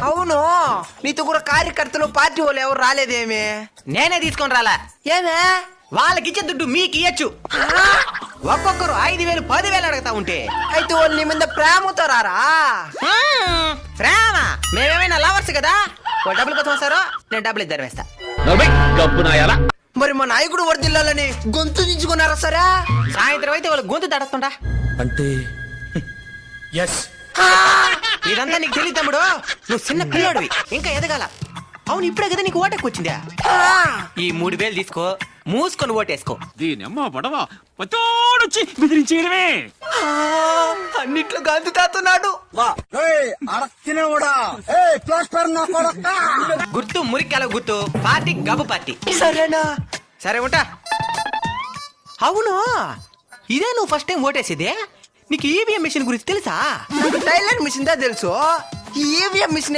అవును, నీతో కూడా కార్యకర్తలు పార్టీ వాళ్ళు ఎవరు రాలేదేమి? నేనే తీసుకొని రాలా. ఏమే? వాళ్ళకిచ్చే దుడ్డు మీకు ఇయ్యచ్చు. ఒక్కొక్కరు 5,000 10,000 అడుగుతా ఉంటే అయితే వాళ్ళు నీ మీద ప్రేమతో రారా? ప్రేమ? మేమేమైనా లవర్స్ కదా? వాళ్ళు డబ్బుల కోసం వస్తారో నేను డబ్బులు ఇద్దరు వేస్తా. మరి మా నాయకుడు వర్దిల్లాలని గొంతు దించుకున్నారా సరే? సాయంత్రం అయితే వాళ్ళు గొంతు తడుస్తుంటా అంటే ఇదంతా నీకు తెలియదు తమ్ముడు. నువ్వు చిన్న పిల్లాడివి, ఇంకా ఎదగాల. అవును, ఇప్పుడే కదా నీకు ఓటెక్కి వచ్చిందా? ఈ 3,000 తీసుకో, మూసుకొని ఓటేసుకో. దీనమ్మ పడవ పచ్చోడొచ్చి బెదిరించేయడమే. అన్నిట్లో గంతు తాతున్నాడు. గుర్తు మురికాల గుర్తు, పార్టీ గబ్బు పార్టీ. సరేనా? సరే ఉంటా. అవును, ఇదే నువ్వు ఫస్ట్ టైం ఓటేసేదే? నీకు ఈవీఎం మిషన్ గురించి తెలుసా? నాకు టైలర్ మిషన్ దా తెలుసు. ఈ ఈవీఎం మిషన్